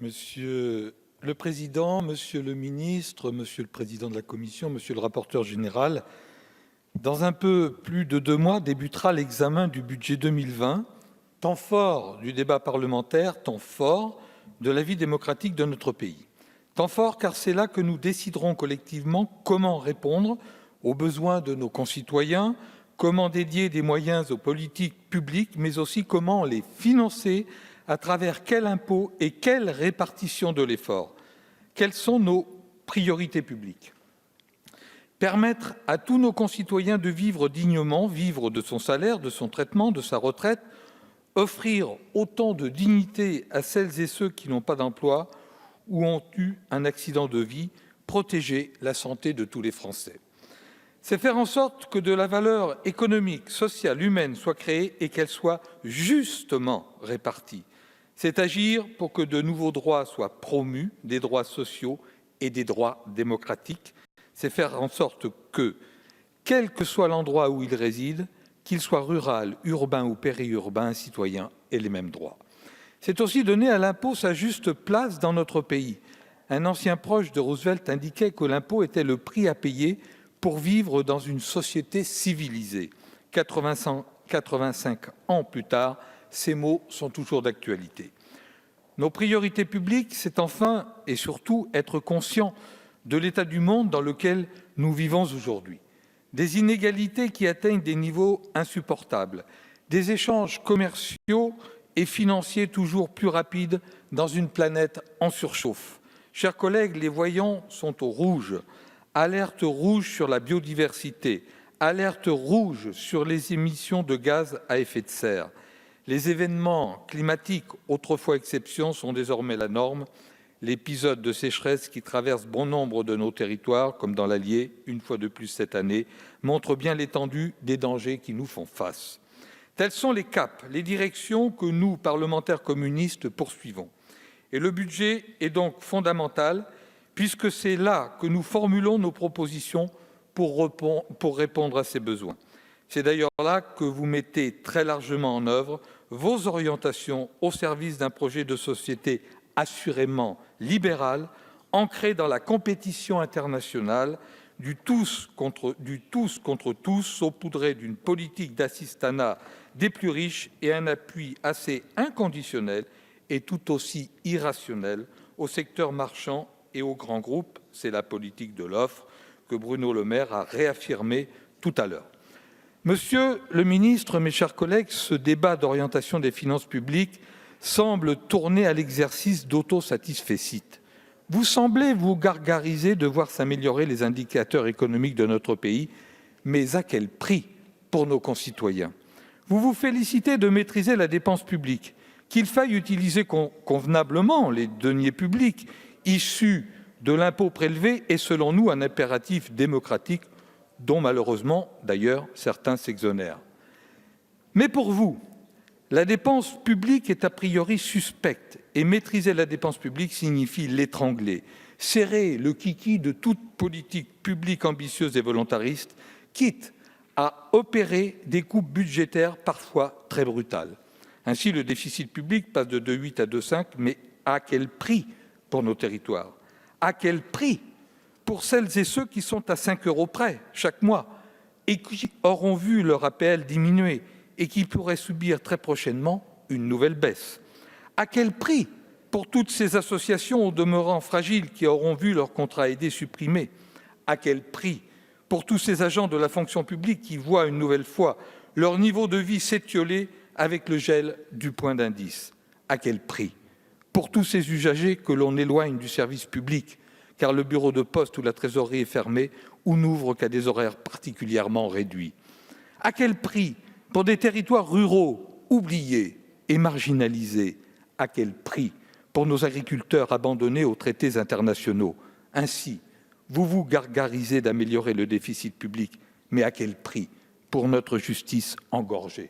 Monsieur le Président, Monsieur le Ministre, Monsieur le Président de la Commission, Monsieur le rapporteur général, dans un peu plus de 2 mois débutera l'examen du budget 2020, temps fort du débat parlementaire, temps fort de la vie démocratique de notre pays. Temps fort car c'est là que nous déciderons collectivement comment répondre aux besoins de nos concitoyens, comment dédier des moyens aux politiques publiques, mais aussi comment les financer, à travers quel impôt et quelle répartition de l'effort. Quelles sont nos priorités publiques? Permettre à tous nos concitoyens de vivre dignement, vivre de son salaire, de son traitement, de sa retraite, offrir autant de dignité à celles et ceux qui n'ont pas d'emploi ou ont eu un accident de vie, protéger la santé de tous les Français. C'est faire en sorte que de la valeur économique, sociale, humaine soit créée et qu'elle soit justement répartie. C'est agir pour que de nouveaux droits soient promus, des droits sociaux et des droits démocratiques. C'est faire en sorte que, quel que soit l'endroit où il réside, qu'il soit rural, urbain ou périurbain, un citoyen ait les mêmes droits. C'est aussi donner à l'impôt sa juste place dans notre pays. Un ancien proche de Roosevelt indiquait que l'impôt était le prix à payer pour vivre dans une société civilisée. 85 ans plus tard, ces mots sont toujours d'actualité. Nos priorités publiques, c'est enfin et surtout être conscient de l'état du monde dans lequel nous vivons aujourd'hui. Des inégalités qui atteignent des niveaux insupportables, des échanges commerciaux et financiers toujours plus rapides dans une planète en surchauffe. Chers collègues, les voyants sont au rouge. Alerte rouge sur la biodiversité, alerte rouge sur les émissions de gaz à effet de serre. Les événements climatiques, autrefois exception, sont désormais la norme. L'épisode de sécheresse qui traverse bon nombre de nos territoires, comme dans l'Allier, une fois de plus cette année, montre bien l'étendue des dangers qui nous font face. Tels sont les caps, les directions que nous, parlementaires communistes, poursuivons. Et le budget est donc fondamental, puisque c'est là que nous formulons nos propositions pour répondre à ces besoins. C'est d'ailleurs là que vous mettez très largement en œuvre vos orientations au service d'un projet de société assurément libéral, ancré dans la compétition internationale, du tous contre tous, saupoudré d'une politique d'assistanat des plus riches et un appui assez inconditionnel et tout aussi irrationnel au secteur marchand et aux grands groupes. C'est la politique de l'offre que Bruno Le Maire a réaffirmée tout à l'heure. Monsieur le ministre, mes chers collègues, ce débat d'orientation des finances publiques semble tourner à l'exercice d'autosatisfecit. Vous semblez vous gargariser de voir s'améliorer les indicateurs économiques de notre pays, mais à quel prix pour nos concitoyens? Vous vous félicitez de maîtriser la dépense publique, qu'il faille utiliser convenablement les deniers publics issus de l'impôt prélevé est selon nous un impératif démocratique dont malheureusement, d'ailleurs, certains s'exonèrent. Mais pour vous, la dépense publique est a priori suspecte et maîtriser la dépense publique signifie l'étrangler, serrer le kiki de toute politique publique ambitieuse et volontariste, quitte à opérer des coupes budgétaires parfois très brutales. Ainsi, le déficit public passe de 2,8 à 2,5, mais à quel prix pour nos territoires? À quel prix pour celles et ceux qui sont à 5 € près chaque mois et qui auront vu leur APL diminuer et qui pourraient subir très prochainement une nouvelle baisse? À quel prix pour toutes ces associations au demeurant fragiles qui auront vu leur contrat aidé supprimé? À quel prix pour tous ces agents de la fonction publique qui voient une nouvelle fois leur niveau de vie s'étioler avec le gel du point d'indice? À quel prix pour tous ces usagers que l'on éloigne du service public car le bureau de poste ou la trésorerie est fermé ou n'ouvre qu'à des horaires particulièrement réduits? À quel prix pour des territoires ruraux oubliés et marginalisés? À quel prix pour nos agriculteurs abandonnés aux traités internationaux? Ainsi, vous vous gargarisez d'améliorer le déficit public, mais à quel prix pour notre justice engorgée?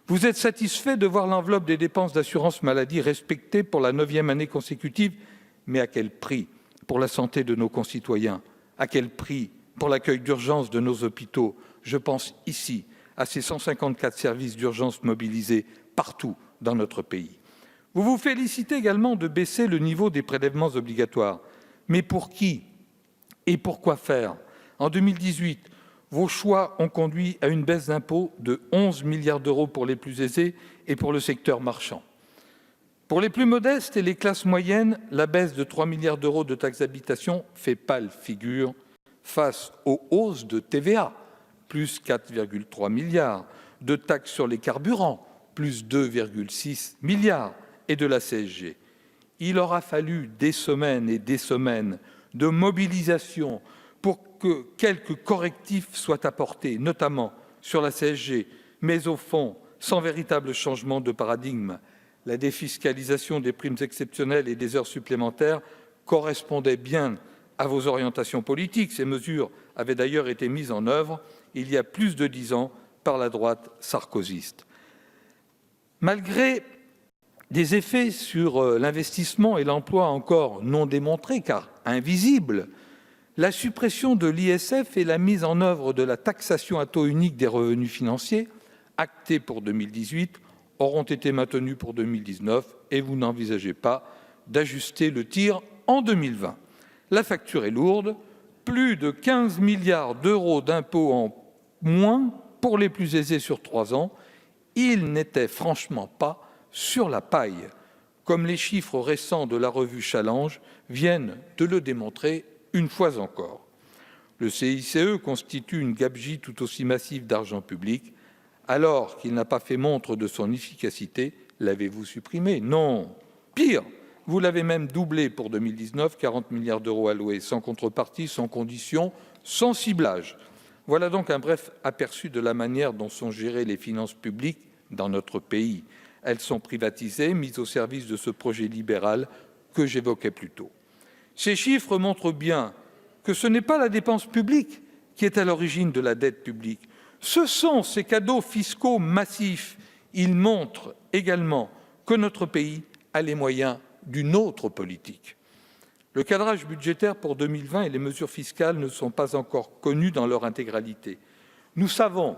Vous êtes satisfait de voir l'enveloppe des dépenses d'assurance maladie respectée pour la 9e année consécutive, mais à quel prix pour la santé de nos concitoyens? À quel prix pour l'accueil d'urgence de nos hôpitaux? Je pense ici à ces 154 services d'urgence mobilisés partout dans notre pays. Vous vous félicitez également de baisser le niveau des prélèvements obligatoires. Mais pour qui et pour quoi faire? En 2018, vos choix ont conduit à une baisse d'impôts de 11 milliards d'euros pour les plus aisés et pour le secteur marchand. Pour les plus modestes et les classes moyennes, la baisse de 3 milliards d'euros de taxes d'habitation fait pâle figure face aux hausses de TVA, plus 4,3 milliards, de taxes sur les carburants, plus 2,6 milliards, et de la CSG. Il aura fallu des semaines et des semaines de mobilisation pour que quelques correctifs soient apportés, notamment sur la CSG, mais au fond, sans véritable changement de paradigme. La défiscalisation des primes exceptionnelles et des heures supplémentaires correspondait bien à vos orientations politiques. Ces mesures avaient d'ailleurs été mises en œuvre il y a plus de 10 ans par la droite sarkozyste. Malgré des effets sur l'investissement et l'emploi encore non démontrés, car invisibles, la suppression de l'ISF et la mise en œuvre de la taxation à taux unique des revenus financiers, actée pour 2018, auront été maintenues pour 2019 et vous n'envisagez pas d'ajuster le tir en 2020. La facture est lourde, plus de 15 milliards d'euros d'impôts en moins pour les plus aisés sur 3 ans. Il n'était franchement pas sur la paille, comme les chiffres récents de la revue Challenge viennent de le démontrer une fois encore. Le CICE constitue une gabegie tout aussi massive d'argent public. Alors qu'il n'a pas fait montre de son efficacité, l'avez-vous supprimé? Non. Pire, vous l'avez même doublé pour 2019, 40 milliards d'euros alloués sans contrepartie, sans condition, sans ciblage. Voilà donc un bref aperçu de la manière dont sont gérées les finances publiques dans notre pays. Elles sont privatisées, mises au service de ce projet libéral que j'évoquais plus tôt. Ces chiffres montrent bien que ce n'est pas la dépense publique qui est à l'origine de la dette publique. Ce sont ces cadeaux fiscaux massifs. Ils montrent également que notre pays a les moyens d'une autre politique. Le cadrage budgétaire pour 2020 et les mesures fiscales ne sont pas encore connus dans leur intégralité. Nous savons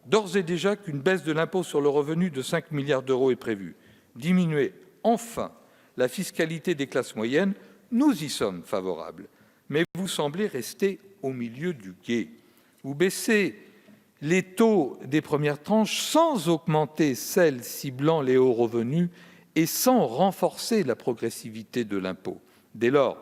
d'ores et déjà qu'une baisse de l'impôt sur le revenu de 5 milliards d'euros est prévue. Diminuer enfin la fiscalité des classes moyennes, nous y sommes favorables. Mais vous semblez rester au milieu du gué. Vous baissez les taux des premières tranches sans augmenter celles ciblant les hauts revenus et sans renforcer la progressivité de l'impôt. Dès lors,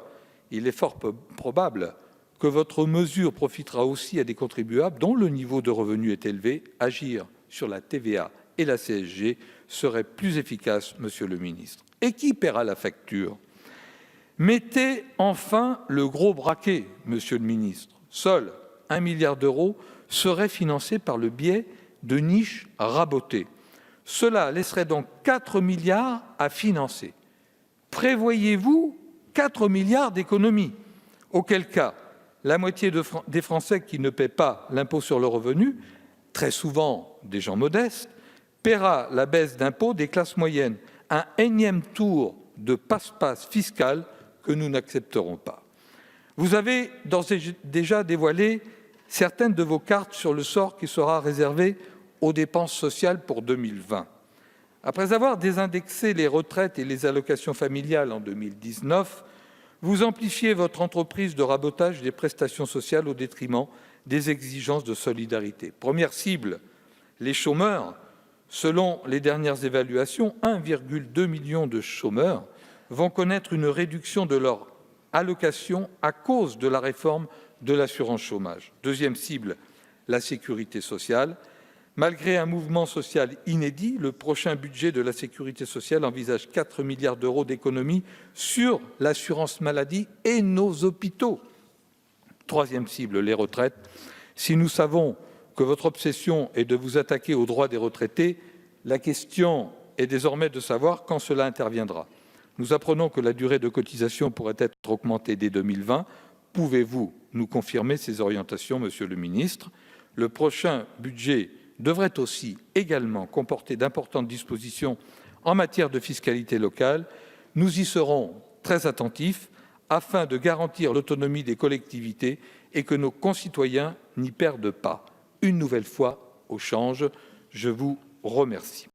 il est fort probable que votre mesure profitera aussi à des contribuables dont le niveau de revenu est élevé. Agir sur la TVA et la CSG serait plus efficace, Monsieur le ministre. Et qui paiera la facture? Mettez enfin le gros braquet, Monsieur le ministre. Seul 1 milliard d'euros serait financé par le biais de niches rabotées. Cela laisserait donc 4 milliards à financer. Prévoyez-vous 4 milliards d'économies? Auquel cas, la moitié des Français qui ne paient pas l'impôt sur le revenu, très souvent des gens modestes, paiera la baisse d'impôt des classes moyennes. Un énième tour de passe-passe fiscal que nous n'accepterons pas. Vous avez d'ores et déjà dévoilé certaines de vos cartes sur le sort qui sera réservé aux dépenses sociales pour 2020. Après avoir désindexé les retraites et les allocations familiales en 2019, vous amplifiez votre entreprise de rabotage des prestations sociales au détriment des exigences de solidarité. Première cible, les chômeurs. Selon les dernières évaluations, 1,2 million de chômeurs vont connaître une réduction de leur allocation à cause de la réforme de l'assurance chômage. Deuxième cible, la sécurité sociale. Malgré un mouvement social inédit, le prochain budget de la sécurité sociale envisage 4 milliards d'euros d'économies sur l'assurance maladie et nos hôpitaux. Troisième cible, les retraites. Si nous savons que votre obsession est de vous attaquer aux droits des retraités, la question est désormais de savoir quand cela interviendra. Nous apprenons que la durée de cotisation pourrait être augmentée dès 2020. Pouvez-vous nous confirmer ces orientations, Monsieur le ministre? Le prochain budget devrait aussi également comporter d'importantes dispositions en matière de fiscalité locale. Nous y serons très attentifs afin de garantir l'autonomie des collectivités et que nos concitoyens n'y perdent pas. Une nouvelle fois, au change, je vous remercie.